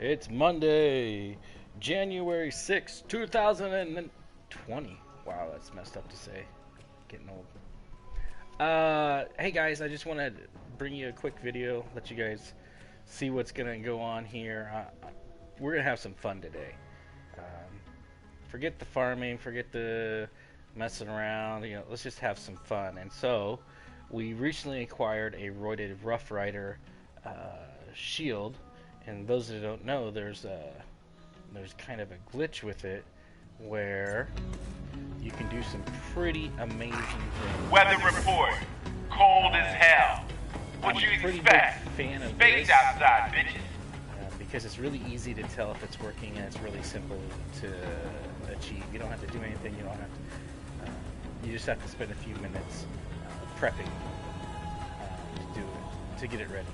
It's Monday, January 6th, 2020. Wow, that's messed up to say. Getting old. Hey guys, I just want to bring you a quick video, let you guys see what's going to go on here. We're going to have some fun today. Forget the farming, forget the messing around, let's just have some fun. And so, we recently acquired a Roided Rough Rider shield. And those that don't know, there's kind of a glitch with it where you can do some pretty amazing things. Weather report. Cold as hell. What you pretty expect? Big fan of Space this, outside, bitches. because it's really easy to tell if it's working, and it's really simple to achieve. You don't have to do anything. You don't have to. You just have to spend a few minutes prepping to do it, to get it ready.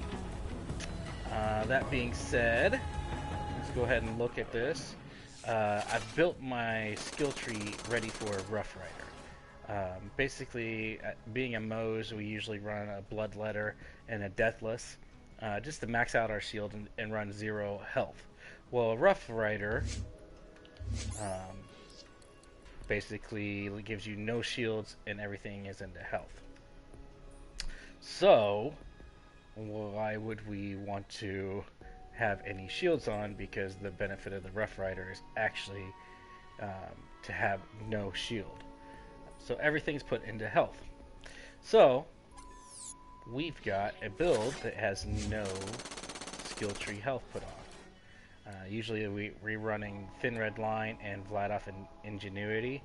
That being said, let's go ahead and look at this. I've built my skill tree ready for a Rough Rider. Basically, being a Mose, we usually run a Bloodletter and a Deathless, just to max out our shield and run 0 health. Well, a Rough Rider basically gives you no shields and everything is into health. So, why would we want to have any shields on? Because the benefit of the Rough Rider is actually to have no shield. So everything's put into health. So we've got a build that has no skill tree health put on. Usually we're running Thin Red Line and Vladoff and Ingenuity,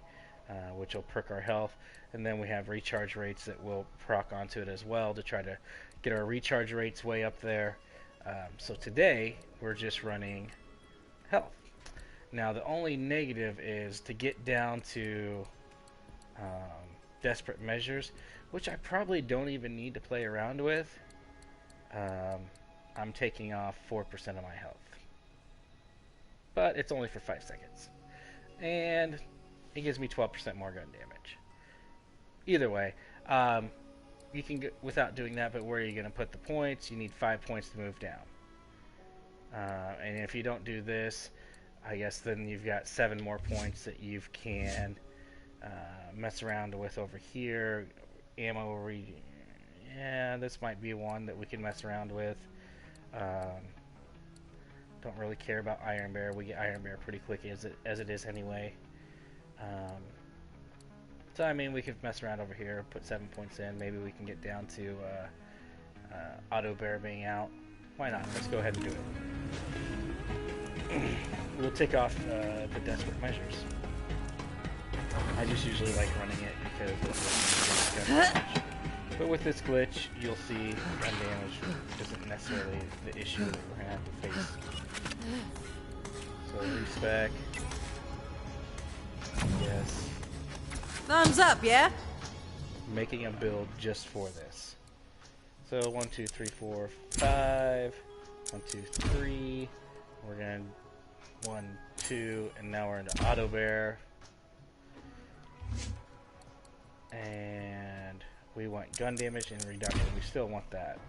which will perk our health, and then we have recharge rates that will proc onto it as well to try to get our recharge rates way up there. So today we're just running health. Now the only negative is to get down to desperate measures, which I probably don't even need to play around with. I'm taking off 4% of my health, but it's only for 5 seconds, and it gives me 12% more gun damage. Either way, you can get without doing that, but where are you going to put the points? You need 5 points to move down. And if you don't do this, I guess then you've got 7 more points that you can mess around with over here. Ammo, yeah, this might be one that we can mess around with. Don't really care about Iron Bear. We get Iron Bear pretty quick as it is anyway. So I mean, we could mess around over here, put 7 points in. Maybe we can get down to Auto Bear being out. Why not? Let's go ahead and do it. We'll take off the desperate measures. I just usually like running it because it's gun damage. But with this glitch, you'll see gun damage isn't necessarily the issue that we're gonna have to face. So respec. Yes. Thumbs up, yeah? Making a build just for this. So 1, 2, 3, 4, 5. 1, 2, 3. We're gonna 1, 2, and now we're into Auto Bear. And we want gun damage and reduction. We still want that.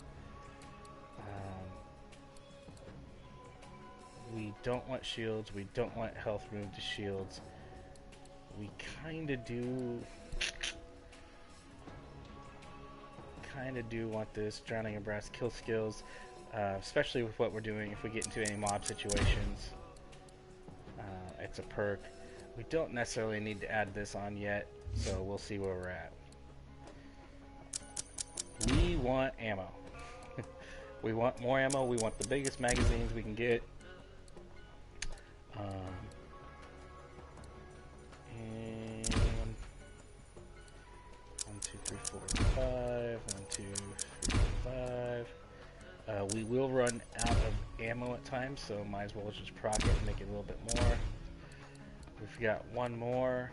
We don't want shields. We don't want health moved to shields. We kind of do want this Drowning and Brass kill skills, especially with what we're doing. If we get into any mob situations, it's a perk. We don't necessarily need to add this on yet, so we'll see where we're at. We want ammo. We want more ammo. We want the biggest magazines we can get. And 1, 2, 3, 4, 5. 1, 2, 3, 4, 5. We will run out of ammo at times, so might as well just proc it and make it a little bit more. We've got one more.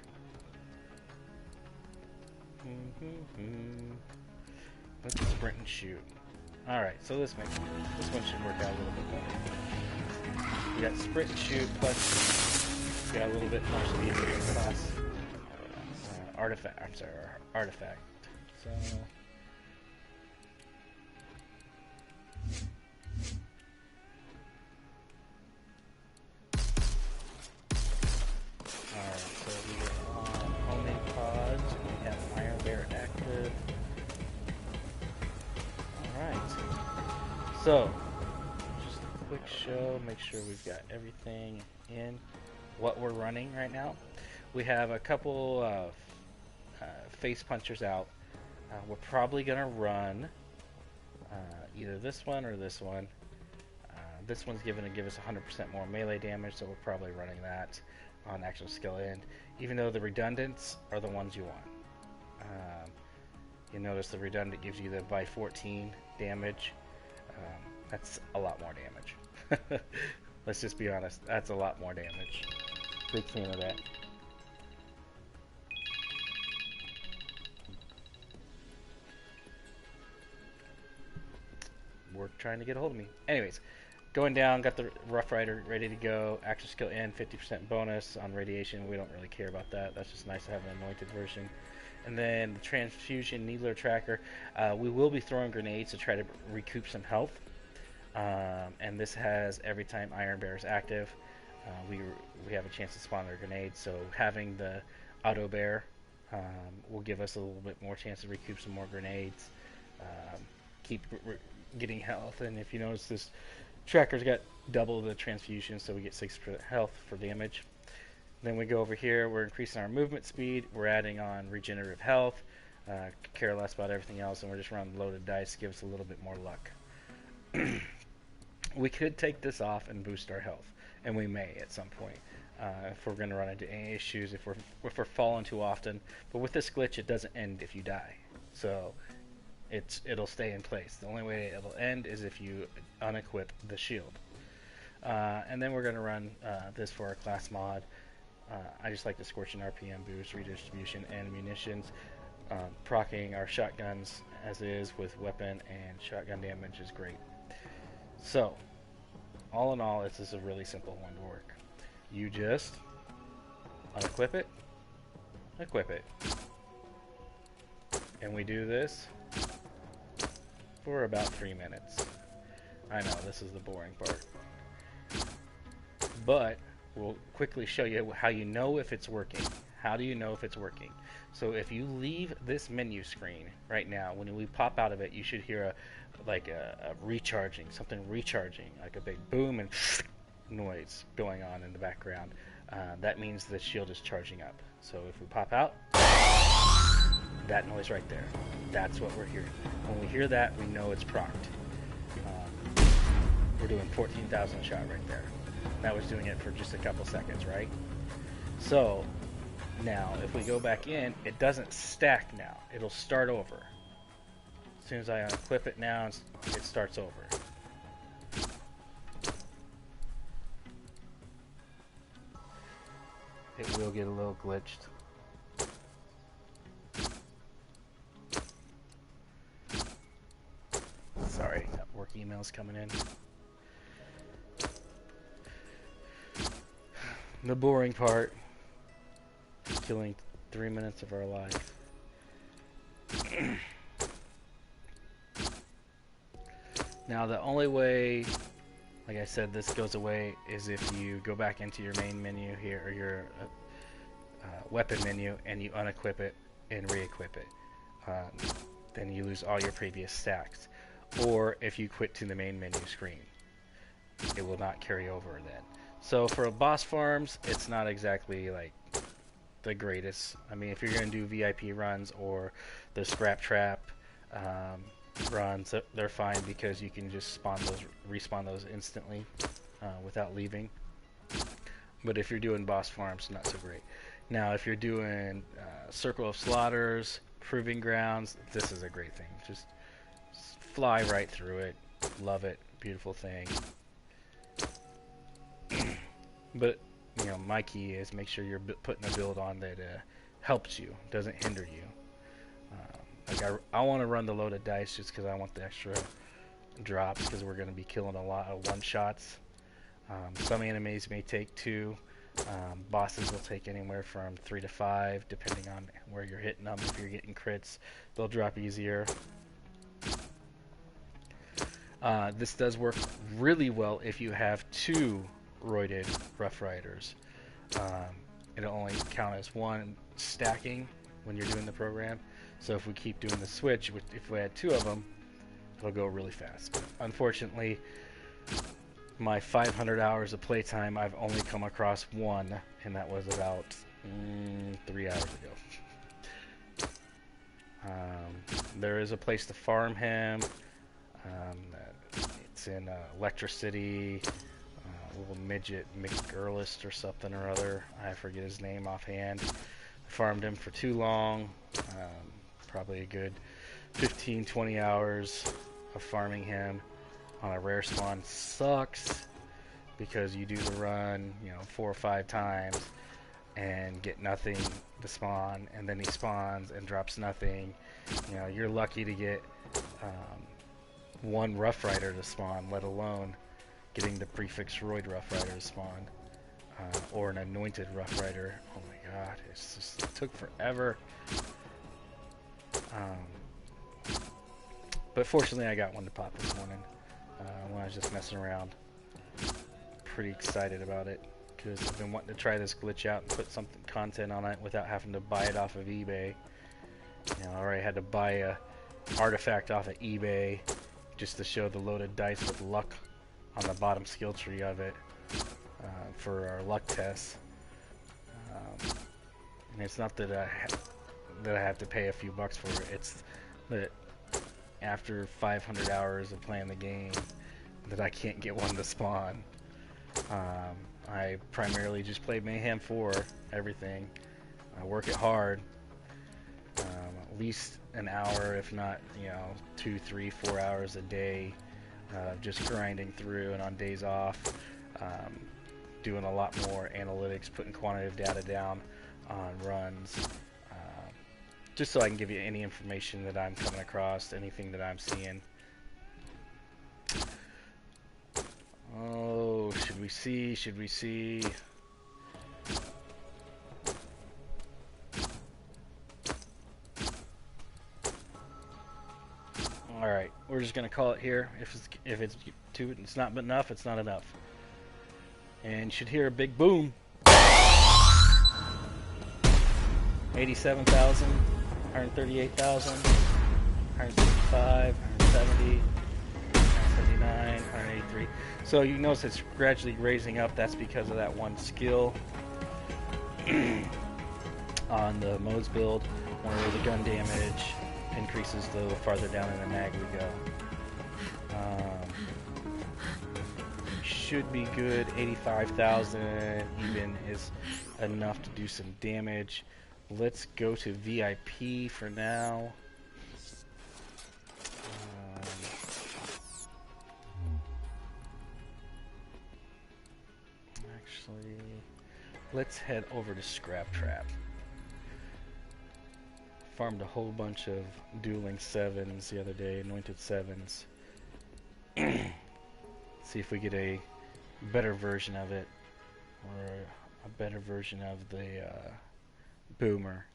Let's sprint and shoot. Alright, so this one should work out a little bit better. We got sprint and shoot, plus we got a little bit more speed with the class artifact. So So, just a quick show, make sure we've got everything in what we're running right now. We have a couple of face punchers out. We're probably going to run either this one or this one. This one's going to give us 100% more melee damage, so we're probably running that on actual skill end, even though the redundants are the ones you want. You notice the redundant gives you the by 14 damage. That's a lot more damage. Let's just be honest, that's a lot more damage. Big fan of that. We're trying to get a hold of me. Anyways, going down, got the Rough Rider ready to go. Actual skill end, 50% bonus on radiation. We don't really care about that. That's just nice to have an anointed version. And then the transfusion needler tracker. We will be throwing grenades to try to recoup some health. And this has every time Iron Bear is active, we have a chance to spawn their grenades. So having the Auto Bear will give us a little bit more chance to recoup some more grenades. Keep getting health. And if you notice, this tracker's got double the transfusion, so we get 6% health for damage. Then we go over here, we're increasing our movement speed, we're adding on regenerative health, care less about everything else, and we're just running loaded dice, give us a little bit more luck. We could take this off and boost our health, and we may at some point, if we're going to run into any issues, if we're falling too often. But with this glitch, it doesn't end if you die, so it'll stay in place. The only way it'll end is if you unequip the shield. And then we're going to run this for our class mod. I just like the Scorching RPM boost, redistribution, and munitions. Proccing our shotguns as is with weapon and shotgun damage is great. So, all in all, this is a really simple one to work. You just unequip it, equip it. And we do this for about 3 minutes. I know, this is the boring part. But we'll quickly show you how you know if it's working. How do you know if it's working? So if you leave this menu screen right now, when we pop out of it, you should hear a recharging, something recharging, like a big boom and noise going on in the background. That means the shield is charging up. So if we pop out, that noise right there, that's what we're hearing. When we hear that, we know it's procced. We're doing 14,000 shot right there. That was doing it for just a couple seconds, right? So now if we go back in, it doesn't stack now. It'll start over. As soon as I unclip it now, it starts over. It will get a little glitched. Sorry, got work emails coming in. The boring part, killing 3 minutes of our life. Now the only way, like I said, this goes away is if you go back into your main menu here, or your weapon menu, and you unequip it and re-equip it. Then you lose all your previous stacks. Or if you quit to the main menu screen, it will not carry over then. So for boss farms, it's not exactly like the greatest. I mean, if you're going to do VIP runs or the scrap trap runs, they're fine because you can just respawn those instantly without leaving. But if you're doing boss farms, not so great. Now, if you're doing Circle of Slaughters, Proving Grounds, this is a great thing. Just fly right through it. Love it. Beautiful thing. But, you know, my key is make sure you're putting a build on that helps you, doesn't hinder you. I want to run the loaded dice just because I want the extra drops, because we're going to be killing a lot of one-shots. Some enemies may take 2. Bosses will take anywhere from 3 to 5, depending on where you're hitting them. If you're getting crits, they'll drop easier. This does work really well if you have 2 roided Rough Riders. It'll only count as 1 stacking when you're doing the program. So if we keep doing the switch, if we had 2 of them, It'll go really fast. But unfortunately, my 500 hours of playtime, I've only come across one, and that was about 3 hours ago. There is a place to farm him. It's in Electricity. Little midget McGurlist or something or other. I forget his name offhand. I farmed him for too long. Probably a good 15-20 hours of farming him on a rare spawn. Sucks because you do the run, 4 or 5 times and get nothing to spawn, and then he spawns and drops nothing. You're lucky to get one Rough Rider to spawn, let alone getting the prefix Roid Rough Rider to spawn, or an anointed Rough Rider. Oh my god, it took forever. But fortunately I got one to pop this morning when I was just messing around. Pretty excited about it because I've been wanting to try this glitch out and put some content on it without having to buy it off of eBay. I already had to buy a artifact off of eBay just to show the loaded dice with luck on the bottom skill tree of it for our luck tests. And it's not that I have to pay a few bucks for it. It's that after 500 hours of playing the game that I can't get one to spawn. I primarily just play Mayhem 4, everything. I work it hard. At least an hour, if not, 2, 3, 4 hours a day, just grinding through, and on days off, doing a lot more analytics, putting quantitative data down on runs, just so I can give you any information that I'm coming across, anything that I'm seeing. Oh, should we see? Alright, we're just gonna call it here. If it's not enough, it's not enough. And you should hear a big boom. 87,000, 138,000, 165, 170, 179, 183. So you notice it's gradually raising up. That's because of that one skill on the Mo's build, where the gun damage increases the farther down in the mag we go. Should be good. 85,000 even is enough to do some damage. Let's go to VIP for now. Actually, let's head over to Scrap Trap. Farmed a whole bunch of dueling 7s the other day, anointed 7s. See if we get a better version of it, or a better version of the Boomer.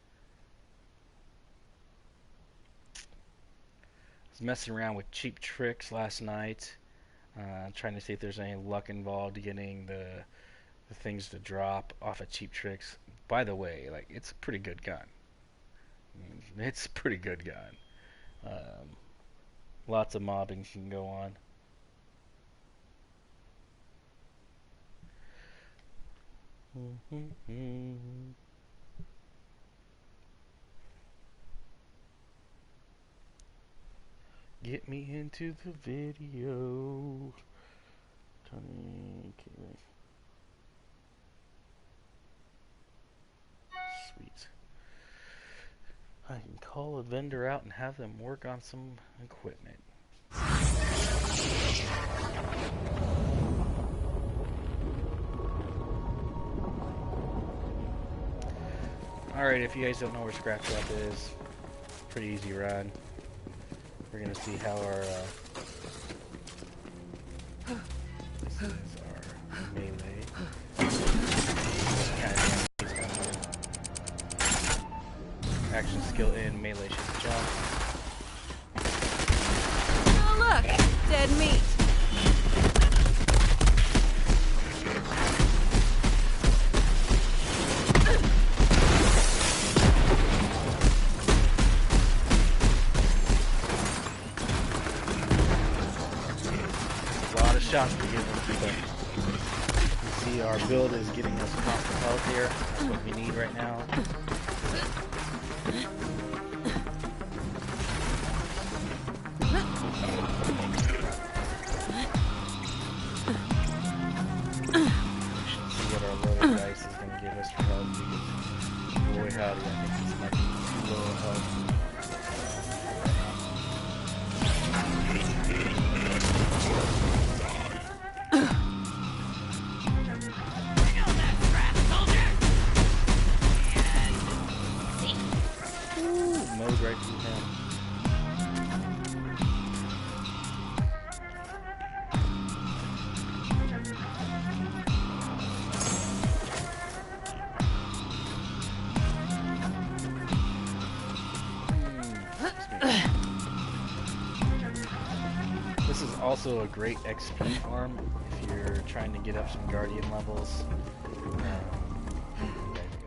I was messing around with cheap tricks last night, trying to see if there's any luck involved getting the things to drop off of cheap tricks. By the way, it's a pretty good gun. It's a pretty good gun. Lots of mobbing can go on. Get me into the video. Sweet. I can call a vendor out and have them work on some equipment. Alright, if you guys don't know where Scrap Trap is, pretty easy run. We're gonna see how our this is our melee. Action skill in melee should jump. Oh look, dead meat. You see our build is getting us constant health here. That's what we need right now. See what our loaded dice is going to give us for health because, boy howdy, I think this might be too low of health. Mowed right through him. This is also a great XP farm if you're trying to get up some Guardian levels.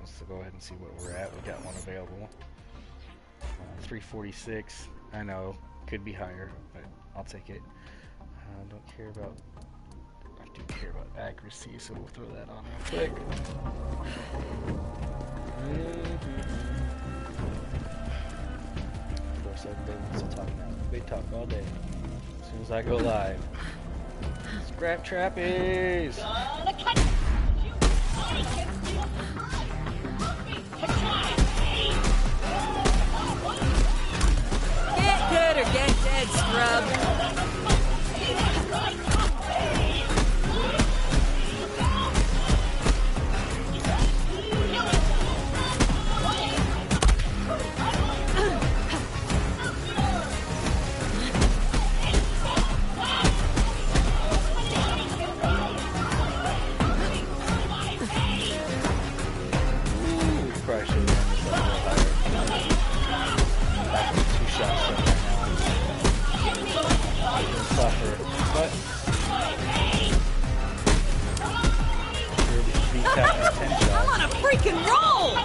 So go ahead and see what we're at. We got one available. 346. I know, could be higher, but I'll take it. Don't care about. I do care about accuracy, so we'll throw that on real quick. Of course, everybody wants to talk now. They talk all day. As soon as I go live, scrap trappies. Get good or get dead, scrub. Probably should have done this a little higher. Back with 2 shots right now. Tougher, but sure beat out at 10 shots. I'm on a freaking roll!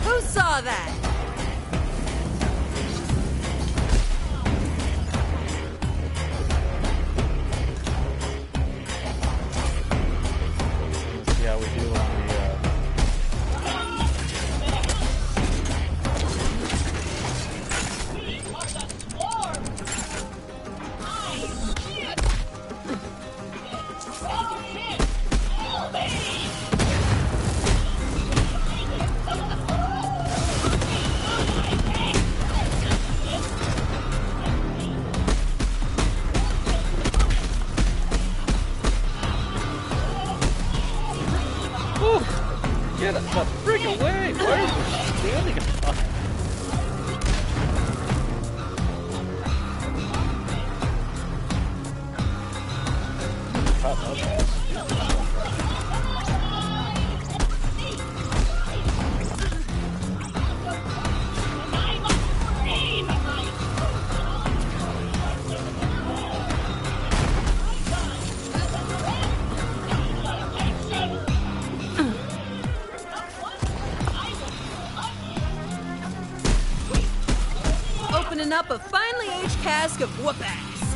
Who saw that? Let's see how we do on the get the frick away! Why are you standing up? Pop up. Opening up a finely aged cask of whoop ass.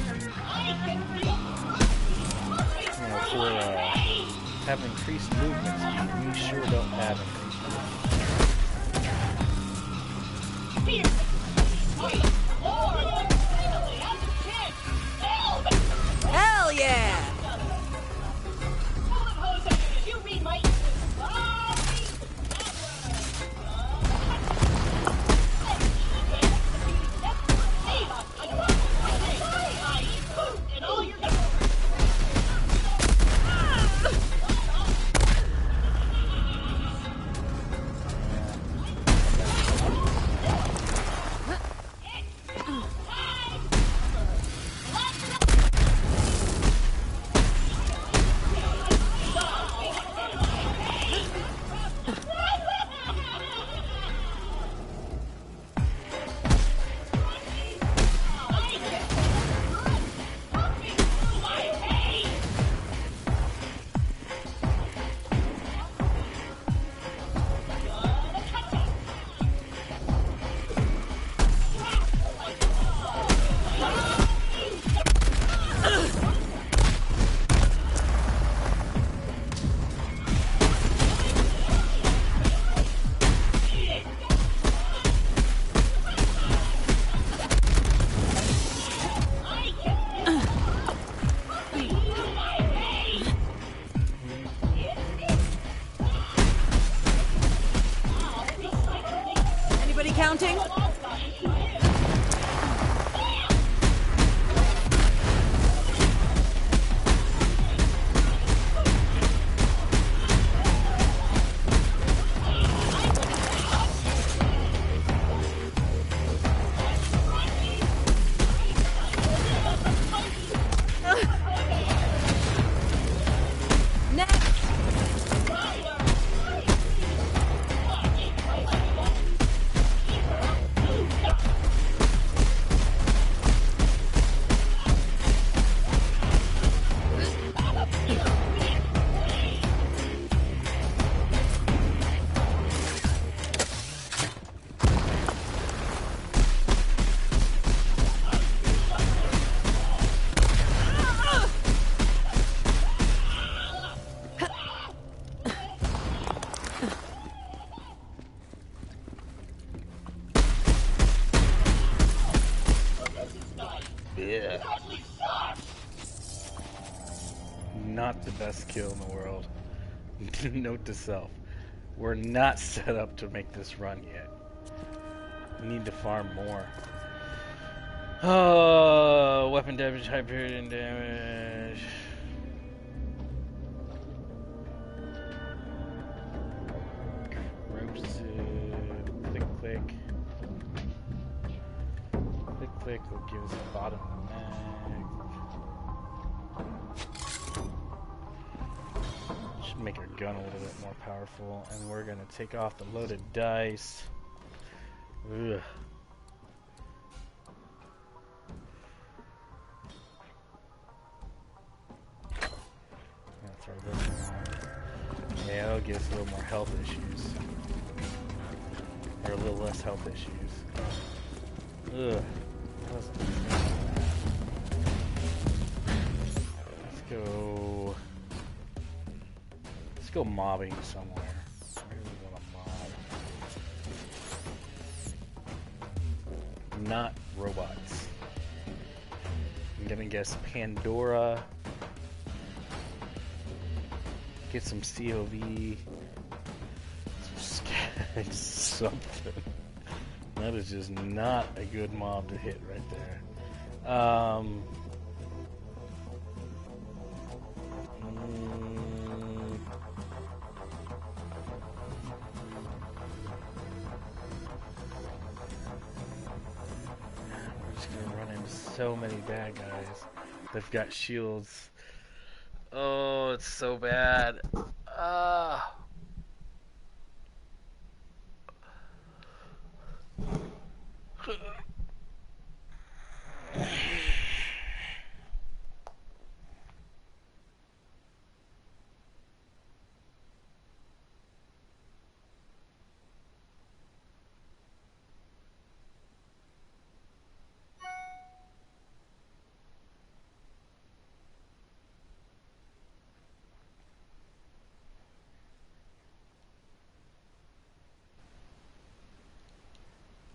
You know, for having increased movement speed, we sure don't have increased movement. Hell yeah! counting? Yeah. Not the best kill in the world. Note to self. We're not set up to make this run yet. We need to farm more. Oh, weapon damage, Hyperion damage. Corrosive. Click, click. Click, click will give us a bottom mag. Should make our gun a little bit more powerful. And we're gonna take off the loaded dice. Ugh. Throw this in. Yeah, it'll give us a little more health issues. Or a little less health issues. Ugh. Let's go mobbing somewhere. Where do we want to mob? Not robots. I'm gonna guess Pandora. Get some COV. Some something. That is just not a good mob to hit right there. We're just gonna run into so many bad guys. They've got shields. Oh, it's so bad.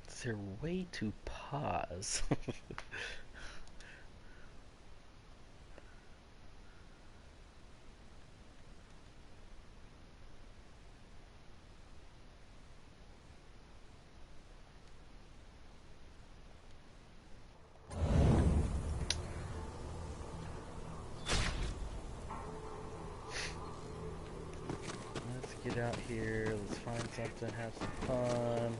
Is there a way to pause? Let's get out here, let's find something, have some fun.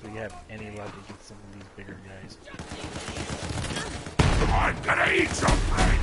realistically have any luck against some of these bigger guys. I'm gonna eat something!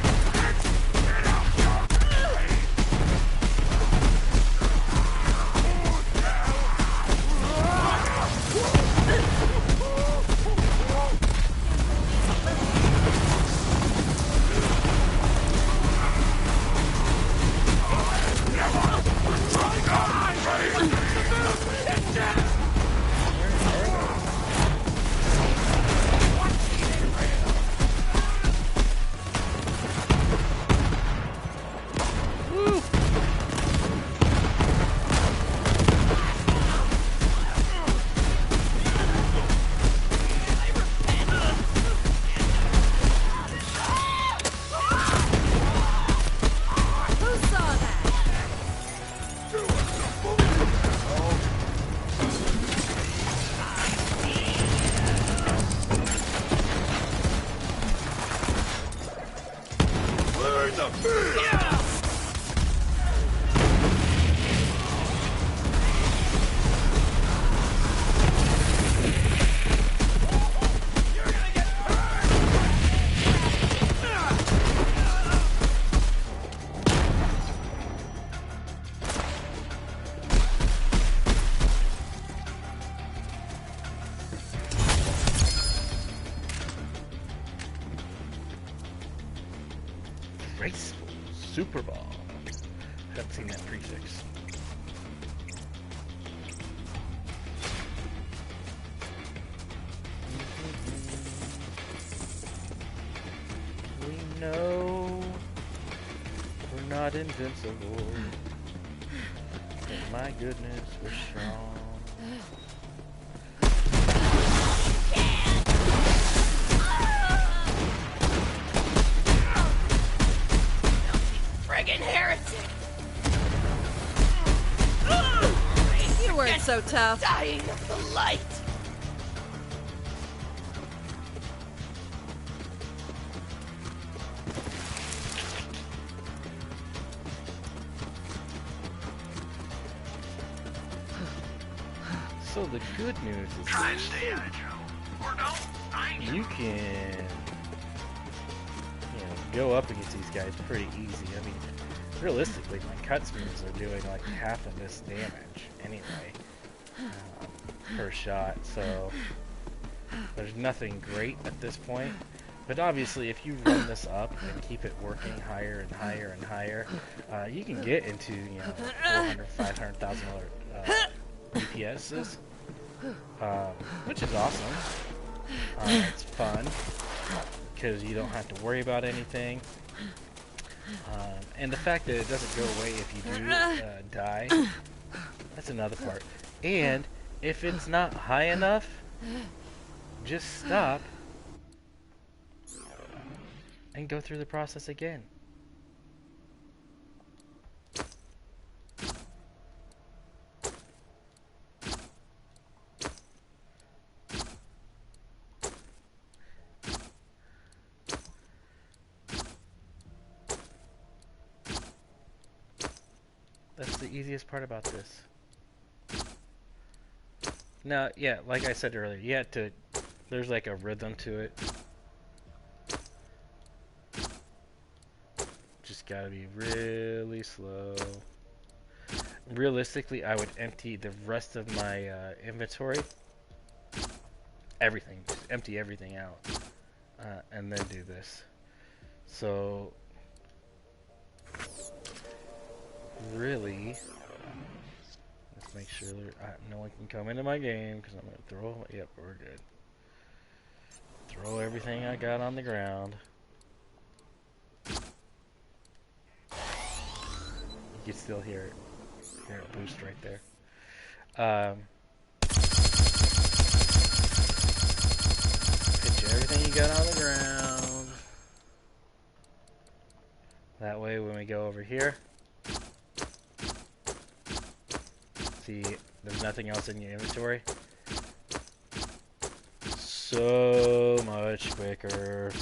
Race Super Ball. Haven't seen that prefix. We know we're not invincible, but my goodness, we're strong. You weren't so tough. Dying of the light. So the good news is Try and stay out of trouble. Or don't. I ain't you can, go up against these guys pretty easy. I mean, realistically, my cut speeds are doing like half of this damage anyway per shot, so there's nothing great at this point. But obviously, if you run this up and keep it working higher and higher and higher, you can get into 400, 500,000 DPSs, which is awesome. It's fun because you don't have to worry about anything. And the fact that it doesn't go away if you do die, that's another part. And if it's not high enough, just stop and go through the process again. That's the easiest part about this. Now, yeah, like I said earlier, you have to, there's like a rhythm to it. Just gotta be really slow. Realistically, I would empty the rest of my inventory. Everything. Just empty everything out. And then do this. So, really, let's make sure no one can come into my game because I'm going to throw, yep, we're good. Throw everything I got on the ground. You can still hear it boost right there. Pitch everything you got on the ground. That way when we go over here, see, there's nothing else in your inventory. So much quicker.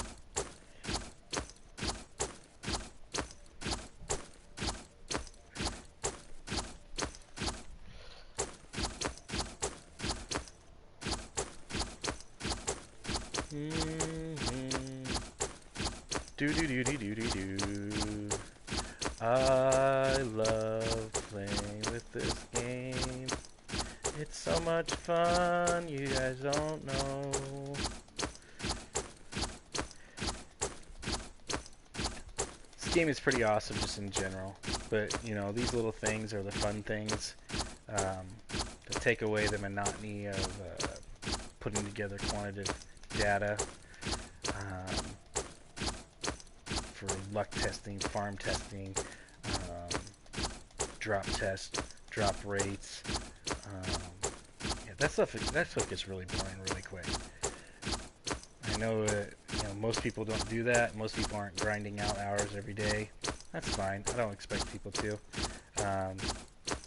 Do do do do do do do. I love playing with this game. It's so much fun, you guys don't know. This game is pretty awesome just in general, but you know, these little things are the fun things that take away the monotony of putting together quantitative data for luck testing, farm testing, drop test, drop rates. Yeah, that stuff gets really boring really quick. I know that most people don't do that. Most people aren't grinding out hours every day. That's fine. I don't expect people to.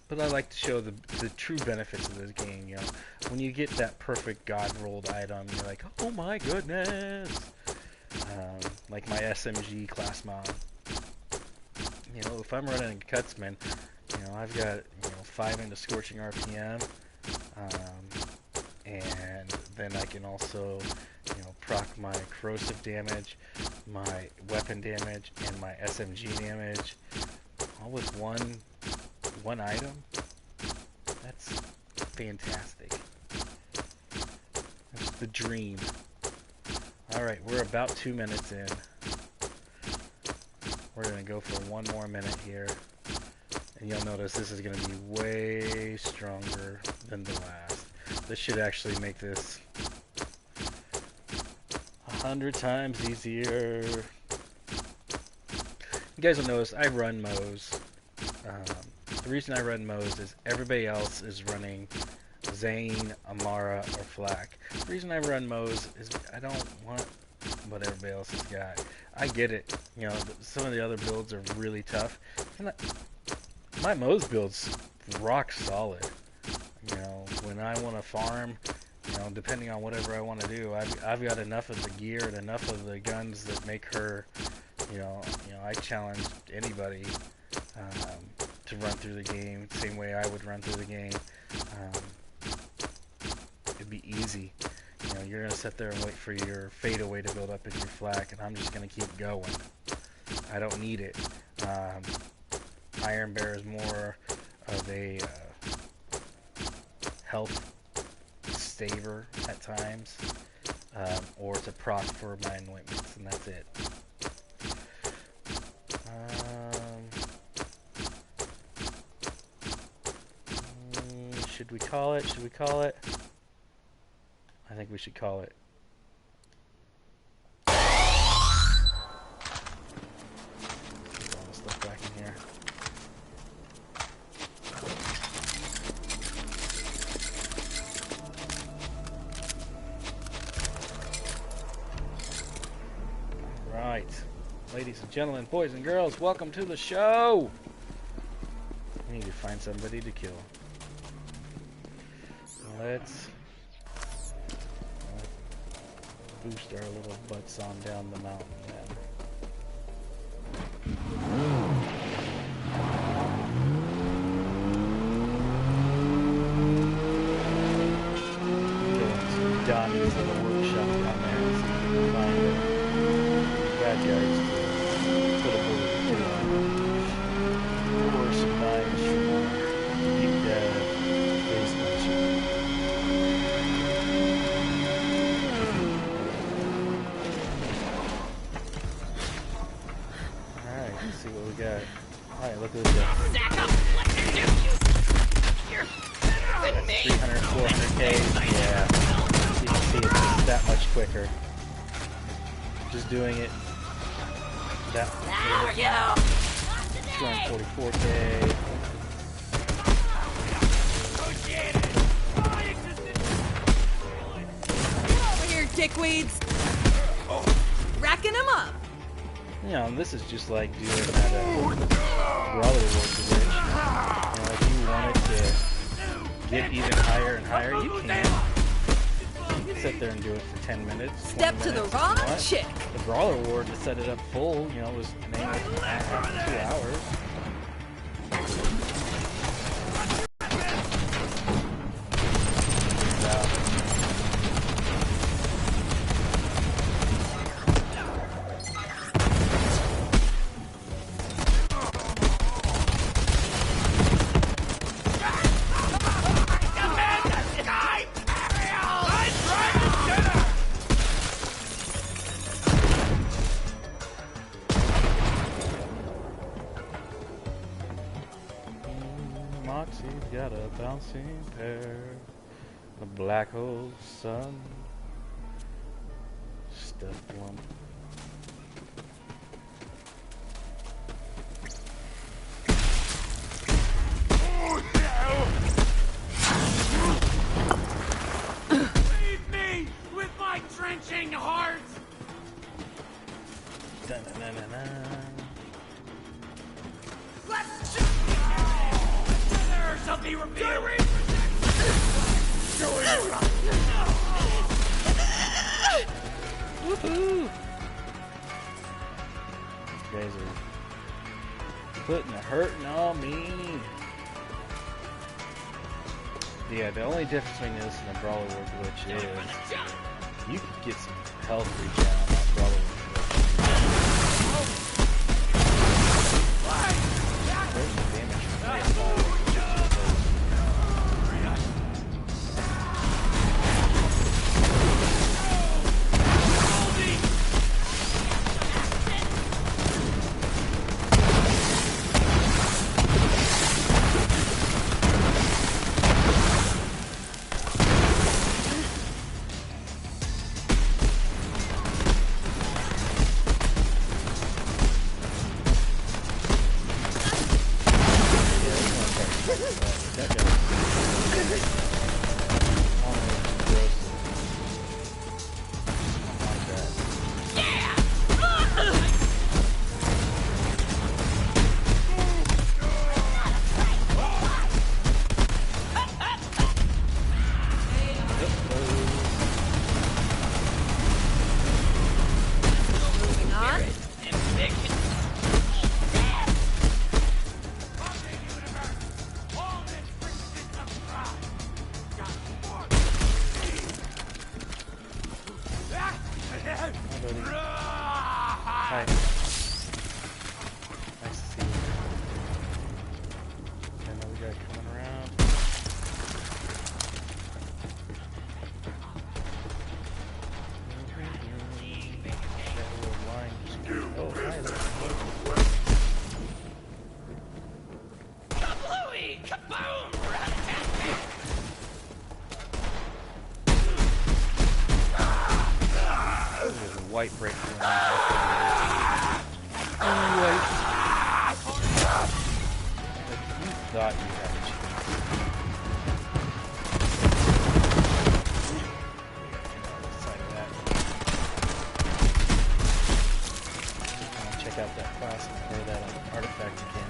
But I like to show the true benefits of this game. You know, when you get that perfect god rolled item, you're like, oh my goodness. Like my SMG class mod. You know, if I'm running a Cutsman, I've got 5 into scorching RPM, and then I can also proc my corrosive damage, my weapon damage, and my SMG damage, all with one item. That's fantastic. That's the dream. Alright, we're about 2 minutes in. We're going to go for 1 more minute here. And you'll notice this is going to be way stronger than the last. This should actually make this 100 times easier. You guys will notice I run Moe's. The reason I run Moe's is everybody else is running Zane, Amara, or Flak. The reason I run Moe's is I don't want what everybody else has got. I get it. Some of the other builds are really tough. And my Moe's build's rock solid. When I want to farm, depending on whatever I want to do, I've got enough of the gear and enough of the guns that make her, I challenge anybody to run through the game the same way I would run through the game. It'd be easy. You're going to sit there and wait for your fadeaway to build up in your flak, and I'm just going to keep going. I don't need it. Iron Bear is more of a health saver at times, or it's a proc for my anointments, and that's it. Should we call it? Should we call it? I think we should call it. Put all this stuff back in here. Alright. Ladies and gentlemen, boys and girls, welcome to the show! We need to find somebody to kill. Let's boost our little butts on down the mountain then. Go into Donnie's little workshop down there and see if we can find bad guys to put a bullet through. Or some knives from deep base muncher. See what we got. Alright, look at this guy. Stack up! What you do? You're better than me! 300, 400k. Yeah. You can see it's just that much quicker. Just doing it. That. There you go! 244k. Get over here, dickweeds! Racking them up! This is just like doing that Brawler Wars Bridge. If you wanted to get even higher and higher, you can. You can sit there and do it for 10 minutes. Step to the wrong chick! The Brawler War to set it up full, was an angle after 2 hours. The bouncing pair, the black hole sun, stuff lump. Leave me with my drenching heart! There shall be revealed! Woohoo! You guys are putting a hurting on me. Yeah, the only difference between this and the Brawler War glitch is you can get some health regen on that Brawler War glitch. There's some damage from the Hi. Nice to see you. Another guy coming around. Shadow of line. Oh, hi there. Kablooey! Kaboom! There's a white break going on. White. You thought you had a chance. Side of that. I'll check out that class and play that artifact again.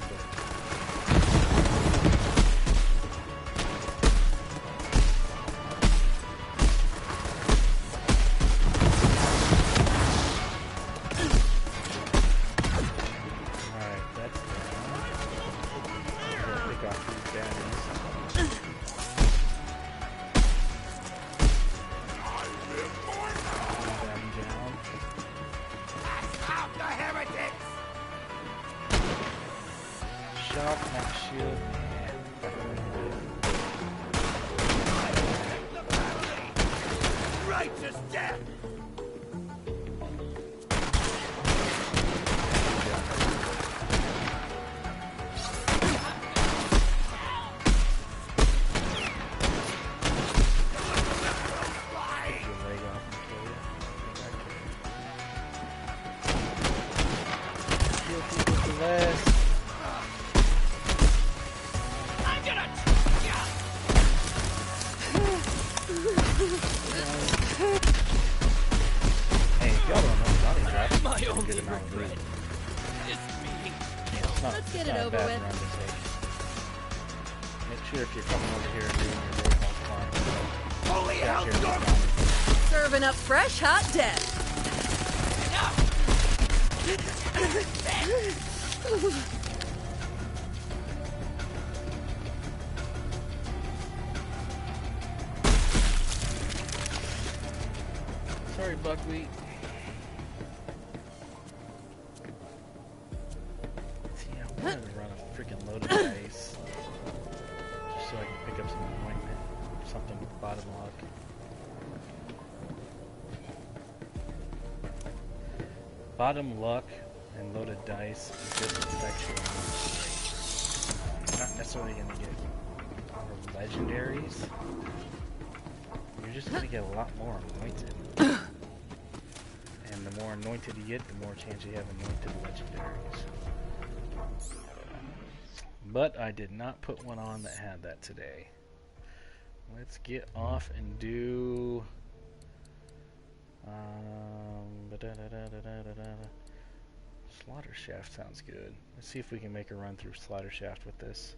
Let's get it over with. Make sure if you're coming over here and doing your roll call climb. Serving up fresh hot death. Sorry, buckwheat. See, I wanted to run a freaking load of dice just so I can pick up some appointment, something with bottom lock. Bottom luck and loaded dice is just infection. Not necessarily going to get legendaries, you're just gonna get a lot more anointed. And the more anointed you get, the more chance you have anointed legendaries. But I did not put one on that had that today. Let's get off and do... Slaughter Shaft sounds good. Let's see if we can make a run through Slaughter Shaft with this.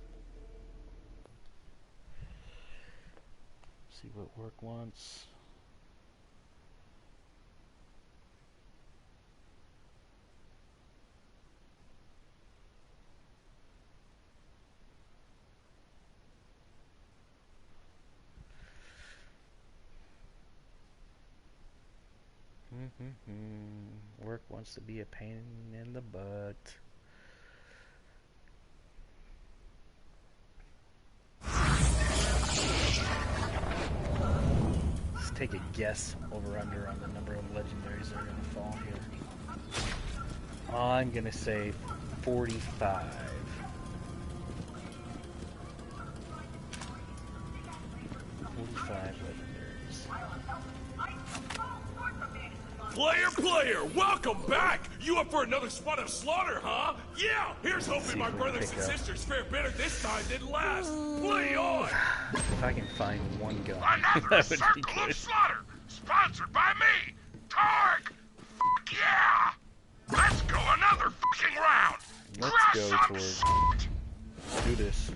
See what work wants. Work wants to be a pain in the butt. Let's take a guess over under on the number of legendaries that are going to fall here. I'm going to say 45. 45 legendaries. Player, welcome back! You up for another spot of slaughter, huh? Yeah! Here's hoping my brothers and sisters fare better this time than last! Play on! If I can find one gun, Another that would be circle good. of slaughter, sponsored by me, Targ. Fuck yeah! Let's go another fucking round. Let's Crush go some towards. shit. Do this.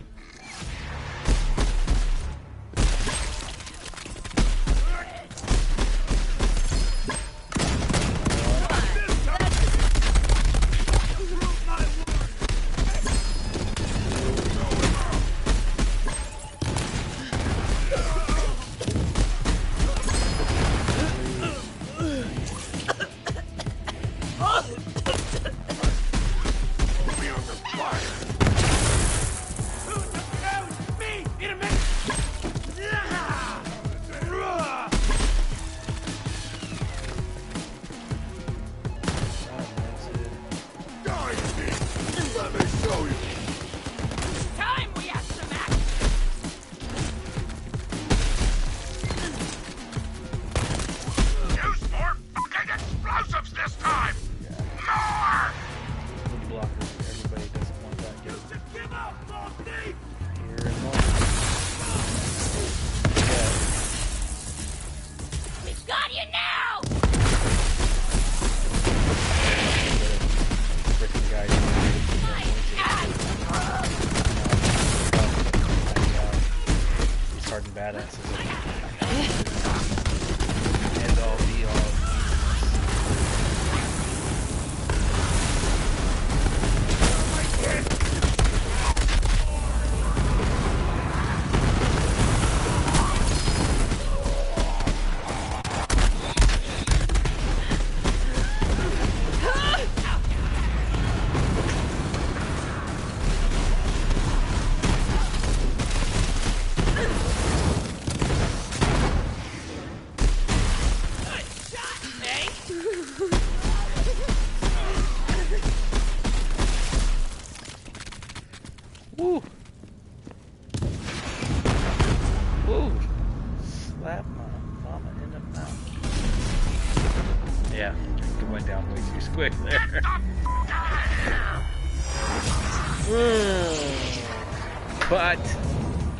But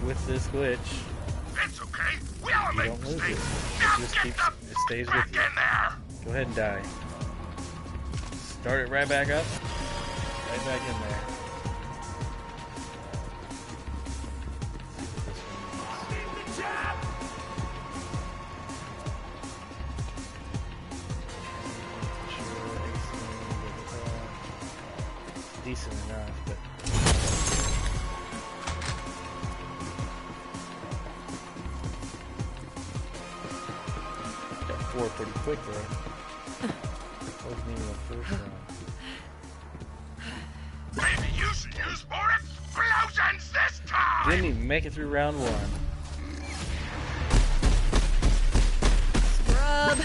with this glitch, it's okay. We all you make don't lose it. mistakes. Now It get the it stays back with you. in there. Go ahead and die. Start it right back up. Right back in there. Decent enough, but got 4 pretty quick there. Wasn't even the first round. Maybe you should use more explosions this time. Didn't even make it through round 1. Scrub.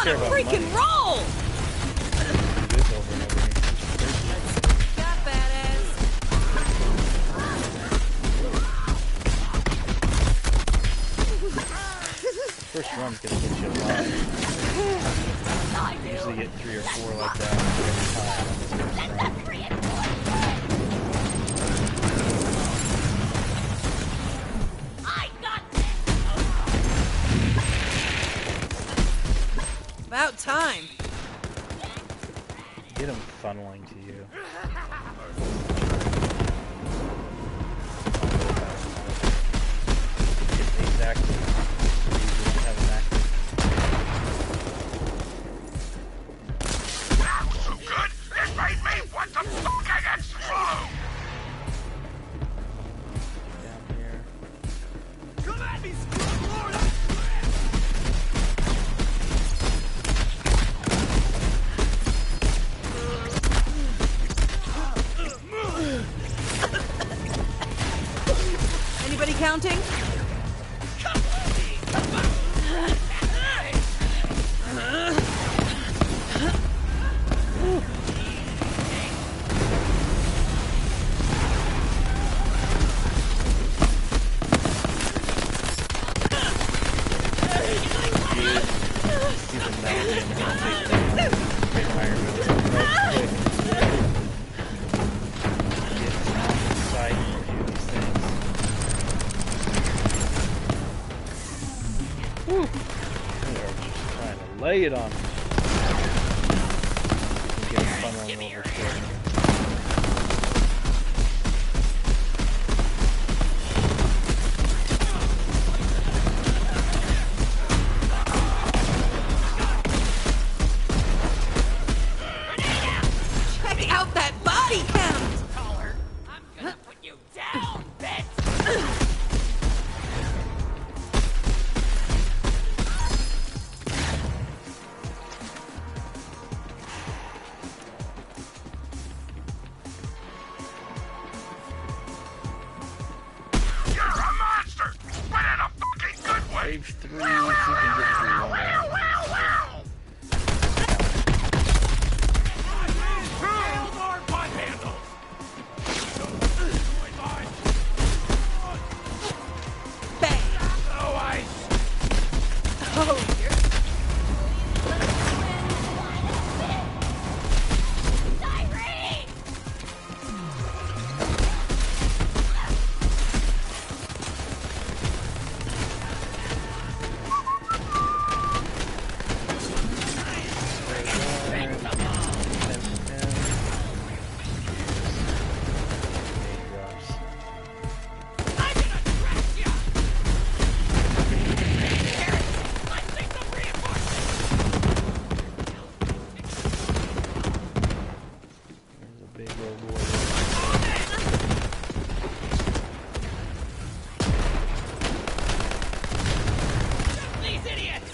care about freaking money. roll! Do this over and over again. Got badass. First run's gonna get you a lot. You usually get 3 or 4 like that every time on this first run. About time. Get them funneling to you. Get these active. You don't have an active. That was so good, it made me want to fucking explode! Down here. Come at me, scrub lord! Anybody counting? Lay it on me. Get a funneling over here. Check out that body count! I'm gonna put you down, bitch! You're a monster, but in a fucking good way! Wave 3, see if we can get through one round. Hell, our butt handle! Bang! Oh, I... Oh, you're... These idiots!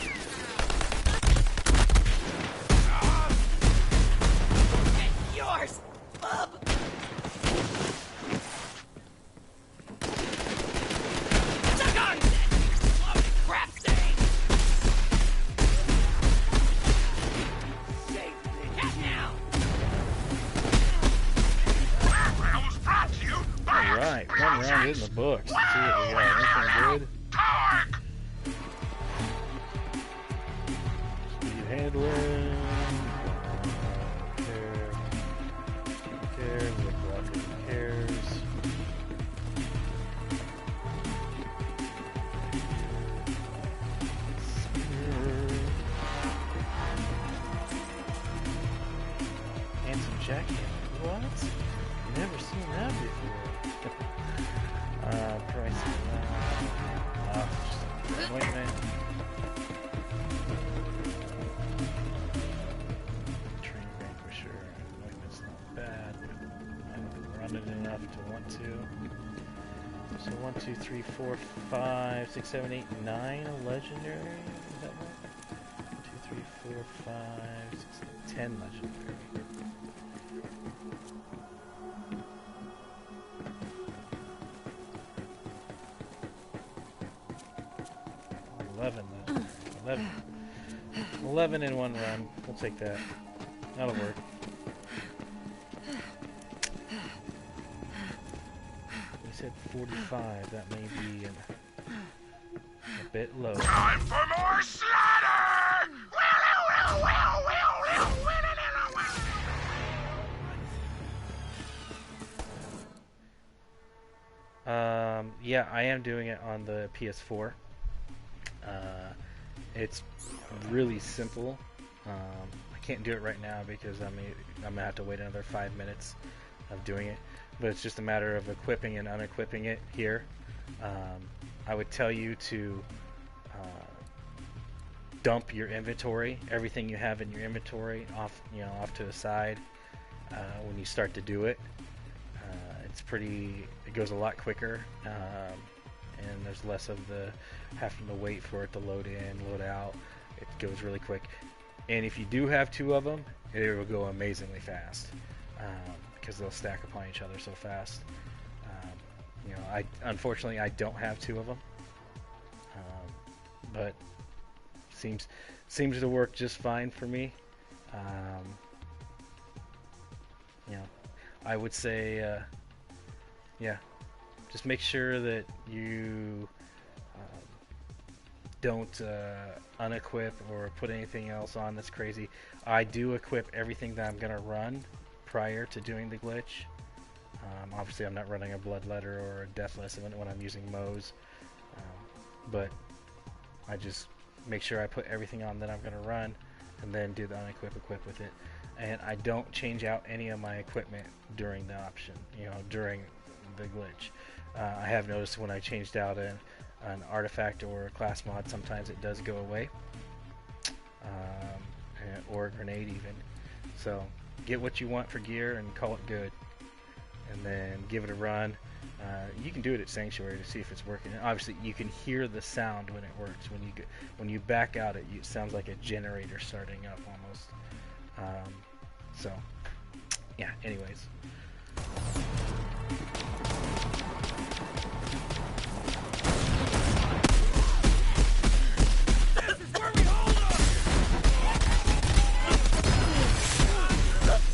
Get yours, bub! Shotgun! Loaded crap thing! Cat now! That round was brought to you by Alright, one round in the books. Let's see what we got. Anything good? Torque! Speed handling. Care. Whip blocker cares. Handsome jacket. What? Never seen that before. Price. Appointment. Train Vanquisher. Appointment's not bad, but I haven't run it enough to want to. So 1, 2, 3, 4, 5, 6, 7, 8, 9 a legendary. Is that right? 1, 2, 3, 4, 5, 6, 10 legendary. 11 11 in one run. We'll take that. That'll work. We said 45. That may be a bit low. Time for more slaughter! Yeah, I am doing it on the PS4. It's really simple. I can't do it right now because I'm gonna have to wait another 5 minutes of doing it. But it's just a matter of equipping and unequipping it here. I would tell you to dump your inventory, everything you have in your inventory, off to the side when you start to do it. It goes a lot quicker, and there's less of the having to wait for it to load in, load out. It goes really quick. And if you do have two of them, it will go amazingly fast because they'll stack upon each other so fast. Unfortunately I don't have two of them, but seems to work just fine for me. I would say, yeah, just make sure that you don't unequip or put anything else on that's crazy. I do equip everything that I'm going to run prior to doing the glitch. Obviously I'm not running a bloodletter or a deathless when I'm using Moe's, but I just make sure I put everything on that I'm going to run and then do the equip with it. And I don't change out any of my equipment during the option, during the glitch. I have noticed when I changed out an artifact or a class mod, sometimes it does go away, or a grenade even. So get what you want for gear and call it good, and then give it a run. You can do it at Sanctuary to see if it's working. And obviously you can hear the sound when it works. When you back out, it sounds like a generator starting up almost. So yeah, anyways.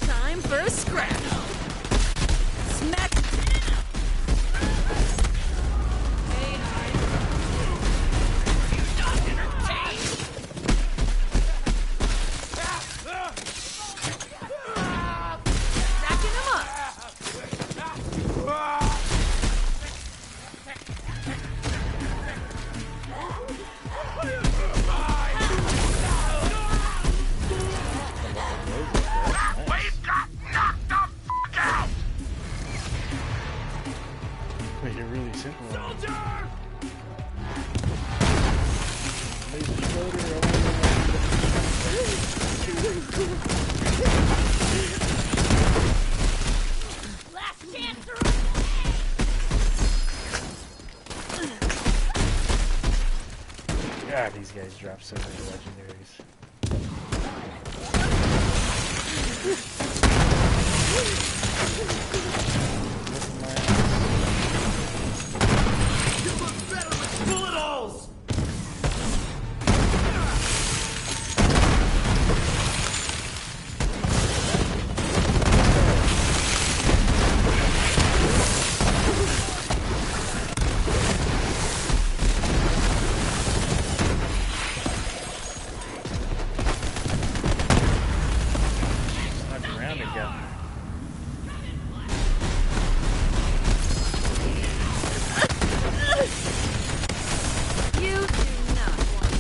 Time for a scrap. Smack. Racking him up. We've got knocked the fuck out! Wait, you're really simple. Soldier! Laser exploder, Last chance to run away! God, these guys drop so many legendaries. You look better with bullet holes! Not around again. You do not want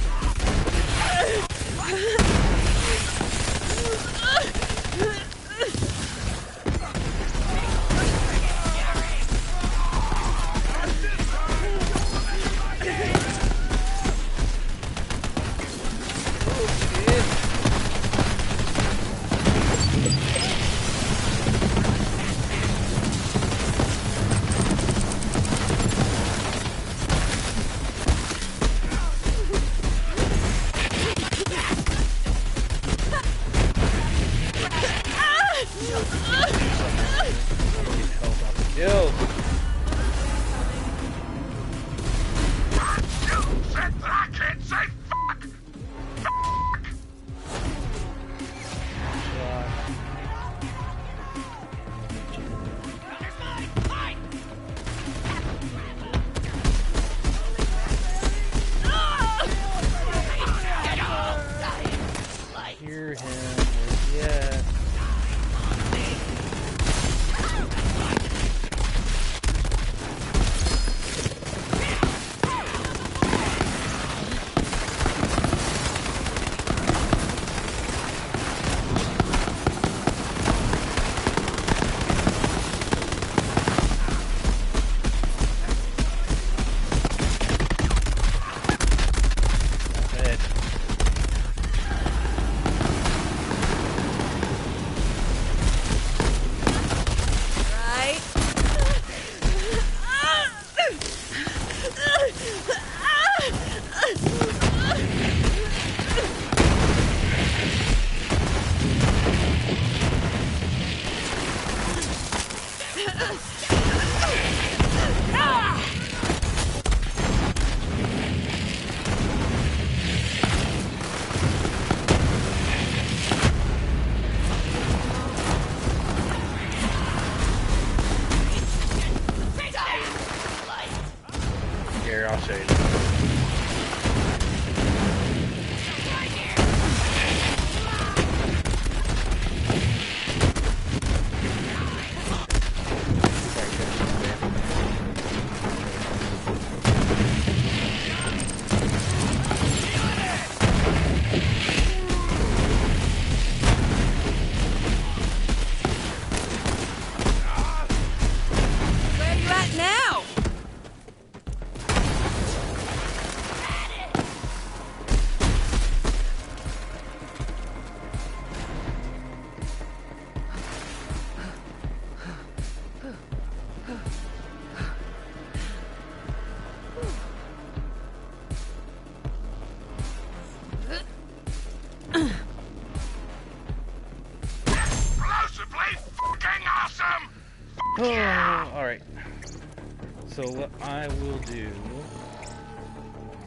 Kill. You said that I can't say fuck! Fuck! Here, I'll show you. Where you at now? Explosively fucking awesome! Oh, alright. So what I will do...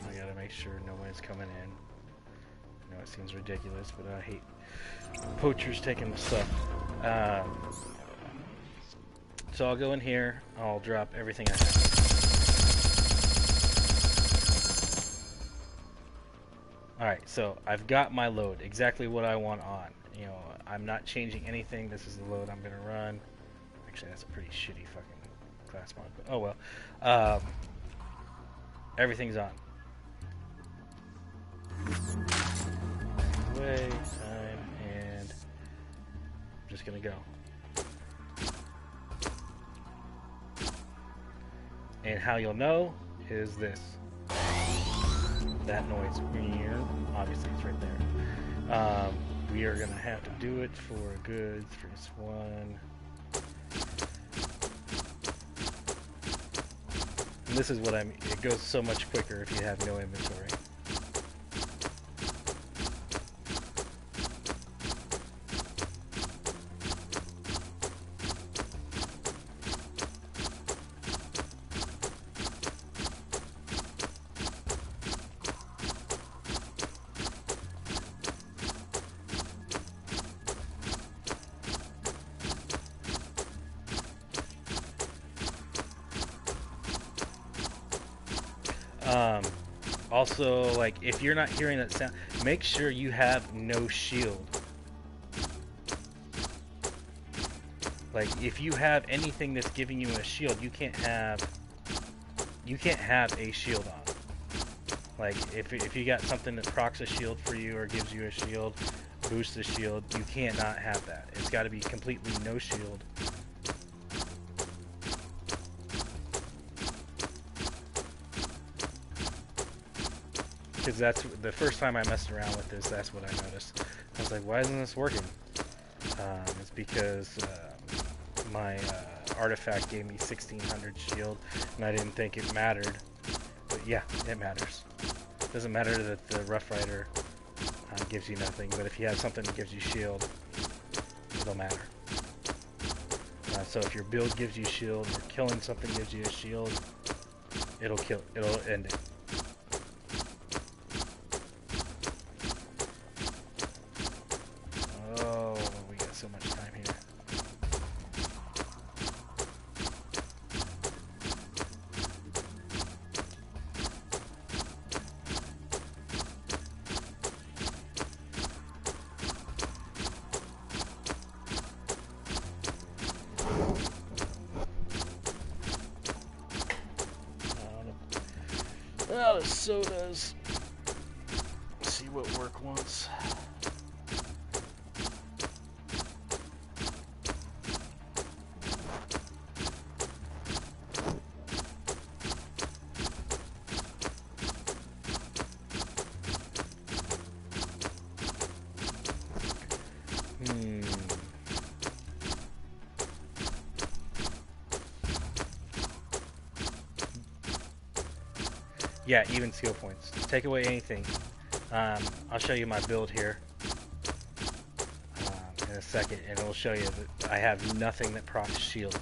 I gotta make sure no one's coming in. I know it seems ridiculous, but I hate poachers taking stuff. So I'll go in here, I'll drop everything I have. Alright, so I've got my load, exactly what I want on. You know, I'm not changing anything, this is the load I'm gonna run. Actually, that's a pretty shitty fucking class mod, but oh well. Everything's on. Way, time, and I'm just gonna go. And how you'll know is this. That noise. Obviously, it's right there. We are gonna have to do it for a good first one. And this is what I mean. It goes so much quicker if you have no inventory. Also, like, if you're not hearing that sound, make sure you have no shield. Like, if you have anything that's giving you a shield, you can't have a shield on. Like, if you got something that procs a shield for you or gives you a shield, boosts a shield, you can't not have that. It's got to be completely no shield. Because that's the first time I messed around with this, that's what I noticed. I was like, why isn't this working? It's because my artifact gave me 1600 shield, and I didn't think it mattered. But yeah, it matters. It doesn't matter that the Rough Rider gives you nothing, but if you have something that gives you shield, it'll matter. So if your build gives you shield, or killing something gives you a shield, it'll end it. So much time here. Well, the sodas. Let's see what work wants. Yeah, even skill points. Take away anything. I'll show you my build here in a second, and it'll show you that I have nothing that procs shield.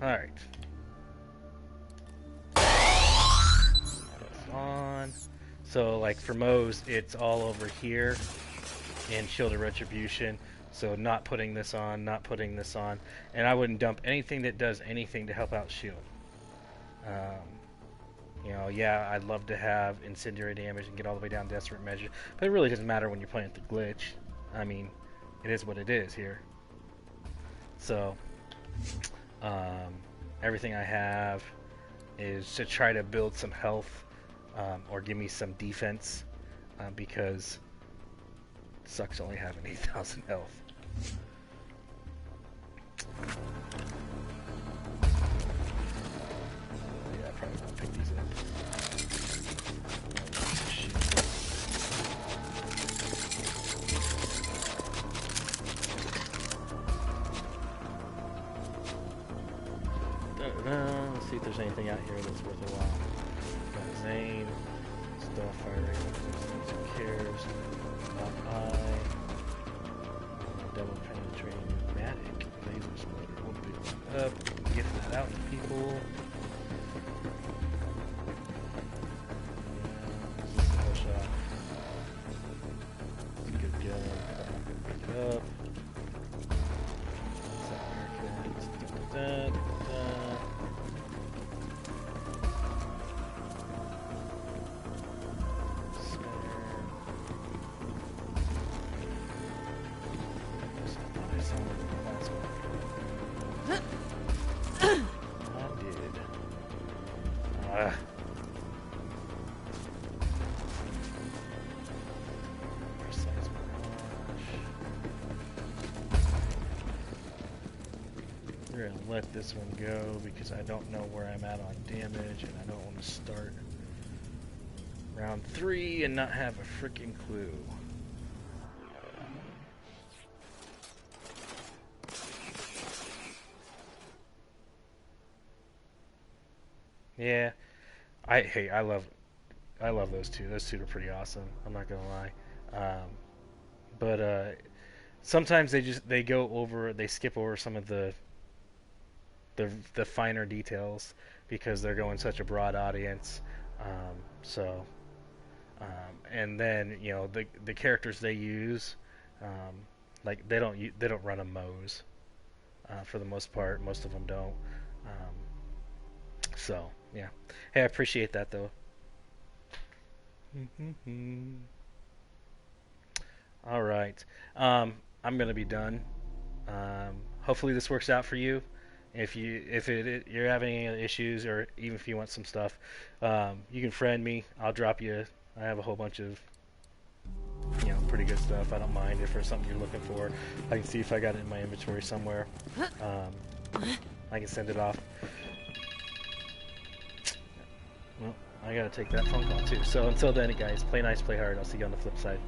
Alright. On. So, like for Moe's, it's all over here in Shield of Retribution. So, not putting this on, not putting this on. And I wouldn't dump anything that does anything to help out Shield. You know, yeah, I'd love to have incendiary damage and get all the way down to Desperate Measure, but it really doesn't matter when you're playing with the glitch. I mean, it is what it is here. So, everything I have is to try to build some health, or give me some defense, because it sucks only having 8,000 health. Yeah, I probably won't pick these up. Let's see if there's anything out here that's worth a while. Got Zane, Starfire, who cares? Not I. Double penetrating pneumatic laser splitter. We'll pick that up. Gift that out to people. Shot. Good gun. Pick it up. South America. We're gonna let this one go because I don't know where I'm at on damage and I don't want to start round 3 and not have a freaking clue. Yeah, I love those two. Those two are pretty awesome. I'm not gonna lie. But sometimes they skip over some of the finer details because they're going such a broad audience. And then you know the characters they use, like they don't run a Moe's for the most part. Most of them don't. So yeah, hey, I appreciate that though. All right, I'm gonna be done. Hopefully this works out for you. If you're having any issues, or even if you want some stuff, you can friend me. I'll drop you. I have a whole bunch of pretty good stuff. I don't mind if there's something you're looking for. I can see if I got it in my inventory somewhere. I can send it off. Well, I gotta take that phone call too. So until then, guys, play nice, play hard. I'll see you on the flip side.